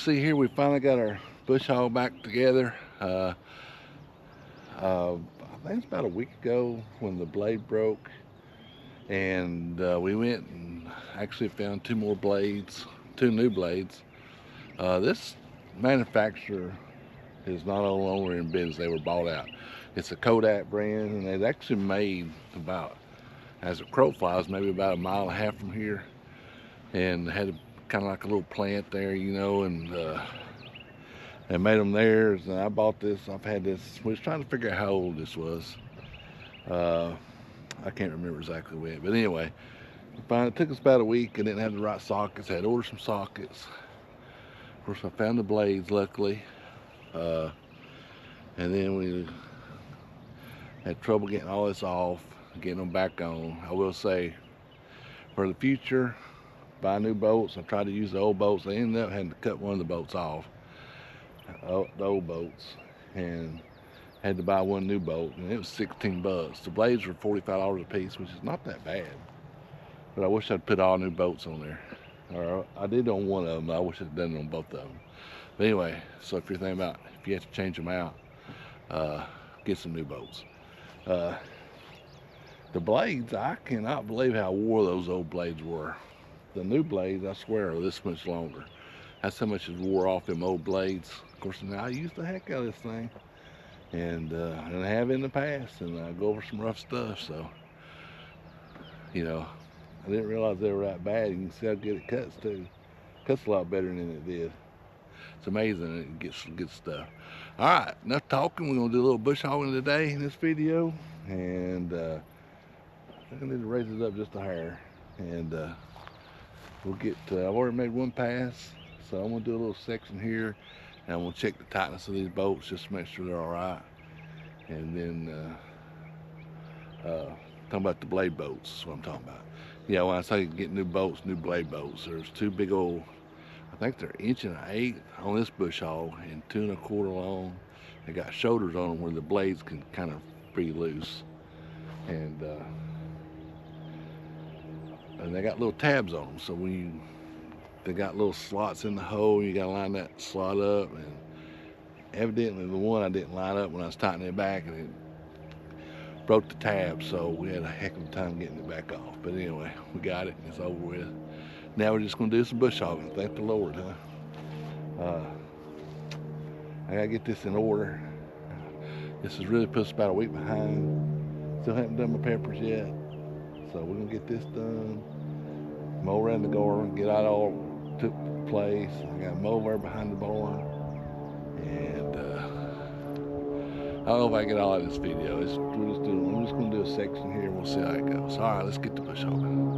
see here, we finally got our bush hog back together. I think it's about a week ago when the blade broke, and we went and actually found two more blades, two new blades. This manufacturer is not no longer in business. They were bought out. It's a Kodak brand, and they've actually made about, as a crow flies, maybe about a mile and a half from here, and had kind of like a little plant there, you know, and they made them theirs. And I bought this. I've had this. We was trying to figure out how old this was. I can't remember exactly when, but anyway, it took us about a week. I didn't have the right sockets. I had to order some sockets. Of course, I found the blades, luckily, and then we had trouble getting all this off, getting them back on. I will say, for the future, buy new bolts. I tried to use the old bolts. I ended up having to cut one of the bolts off, the old bolts, and had to buy one new bolt, and it was 16 bucks. The blades were $45 a piece, which is not that bad, but I wish I'd put all new bolts on there. Or I did on one of them, but I wish I'd done it on both of them. But anyway, so if you're thinking about if you have to change them out, get some new bolts. The blades, I cannot believe how wore those old blades were. The new blades, I swear, are this much longer. That's how much it wore off them old blades. Of course, now I use the heck out of this thing, and I have in the past, and I go over some rough stuff. So, you know, I didn't realize they were that bad. You can see how good it cuts too. It cuts a lot better than it did. It's amazing. It gets some good stuff. All right, enough talking. We're gonna do a little bush hogging today in this video, and I think I need to raise it up just a hair, and we'll get. I've already made one pass, so I'm gonna do a little section here, and I'm gonna check the tightness of these bolts just to make sure they're all right, and then talking about the blade bolts. That's what I'm talking about. Yeah, when I say get new bolts, new blade bolts, there's two big old, I think they're 1.8" on this bush hog and 2 1/4 long. They got shoulders on them where the blades can kind of be loose, and they got little tabs on them. So they got little slots in the hole. You got to line that slot up, and evidently the one I didn't line up when I was tightening it back, and it broke the tab, so we had a heck of a time getting it back off. But anyway, we got it, and it's over with. Now we're just gonna do some bush hogging. Thank the Lord, huh? I gotta get this in order. This has really put us about a week behind. Still haven't done my peppers yet, so we're gonna get this done. Mow around the garden, get out all took place. I got a mower behind the barn, and I don't know if I get all of this video. I'm just gonna do a section here, and we'll see how it goes. All right, let's get to bush hogging.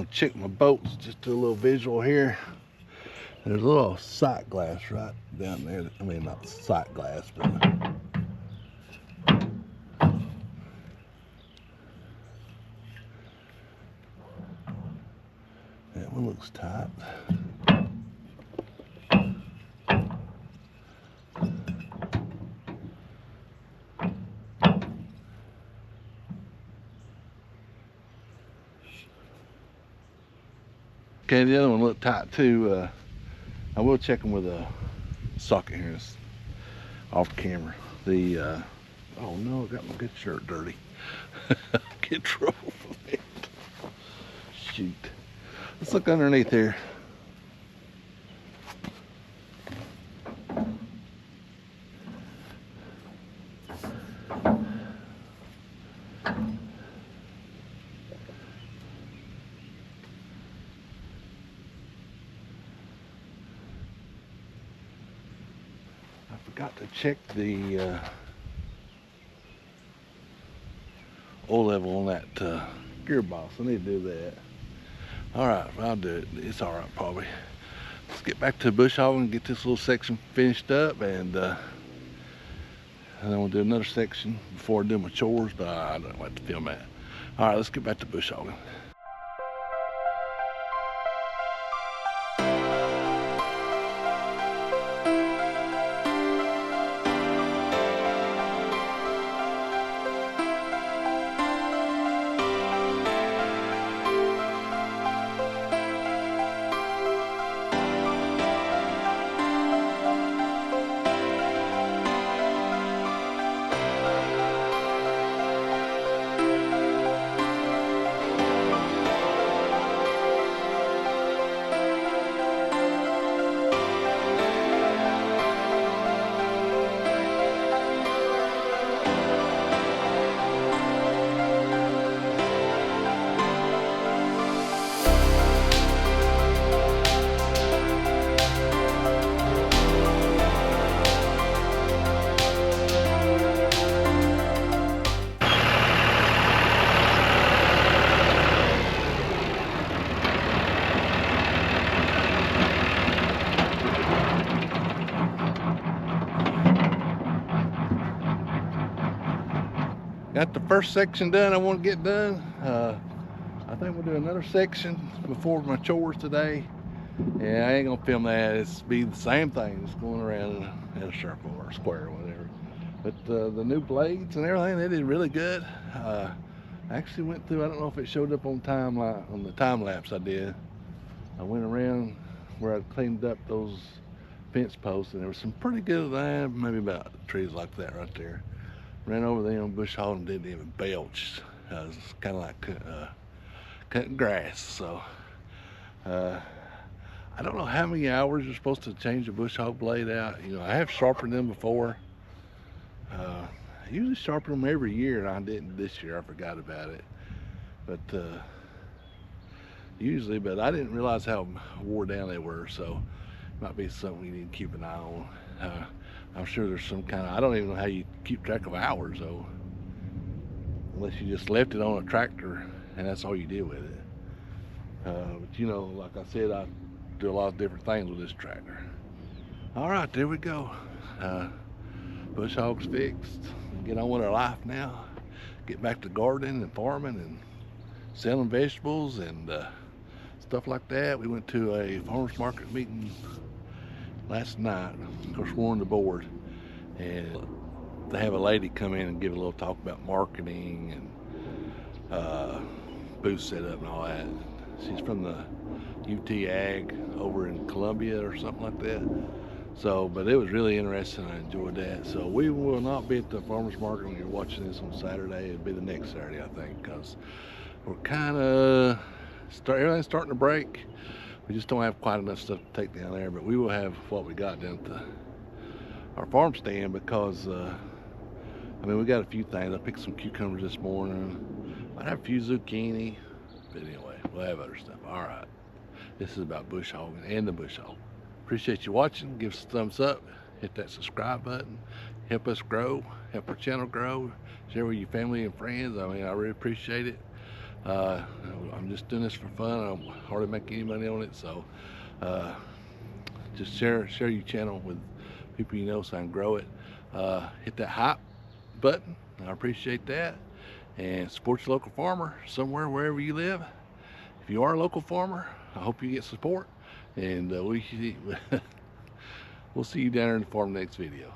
gonna check my boats, just do a little visual here. There's a little sight glass right down there. I mean, not sight glass, but that one looks tight. Okay, the other one looked tight too. I will check them with a socket here off camera. Oh no, I got my good shirt dirty. Get in trouble for that. Shoot. Let's look underneath here. I forgot to check the oil level on that gearbox. I need to do that. All right, I'll do it. It's all right, probably. Let's get back to the bush hogging and get this little section finished up, and then we'll do another section before I do my chores, but I don't like to film that. All right, let's get back to bush hogging. Got the first section done I want to get done. I think we'll do another section before my chores today. Yeah, I ain't gonna film that. It's be the same thing, just going around in a circle or a square or whatever. But the new blades and everything, they did really good. I actually went through, I don't know if it showed up on the time lapse I did. I went around where I cleaned up those fence posts, and there was some pretty good there, maybe about trees like that right there. Ran over there on bush hog and didn't even belch. It's kind of like cutting grass. So I don't know how many hours you're supposed to change a bush hog blade out. You know, I have sharpened them before. I usually sharpen them every year, and I didn't this year. I forgot about it. But but I didn't realize how wore down they were. So it might be something you need to keep an eye on. I'm sure there's some kind of, I don't even know how you keep track of hours though, unless you just left it on a tractor and that's all you did with it. But you know, like I said, I do a lot of different things with this tractor. All right, there we go. Bush hog's fixed. Get on with our life now. Get back to gardening and farming and selling vegetables and stuff like that. We went to a farmers market meeting last night. Of course, we're on the board, and they have a lady come in and give a little talk about marketing and booth setup and all that. She's from the UT Ag over in Columbia or something like that. So, but it was really interesting. I enjoyed that. So we will not be at the farmers market when you're watching this on Saturday. It'll be the next Saturday, I think, because we're kind of everything's starting to break. We just don't have quite enough stuff to take down there, but we will have what we got down to our farm stand because, I mean, we got a few things. I picked some cucumbers this morning. Might have a few zucchini, but anyway, we'll have other stuff. All right. This is about bush hogging and the bush hog. Appreciate you watching. Give us a thumbs up. Hit that subscribe button. Help us grow. Help our channel grow. Share with your family and friends. I mean, I really appreciate it. I'm just doing this for fun. I don't hardly make any money on it, so just share your channel with people you know so I can grow it. Hit that hype button. I appreciate that. And support your local farmer somewhere, wherever you live. If you are a local farmer, I hope you get support. And we'll see you down there in the farm next video.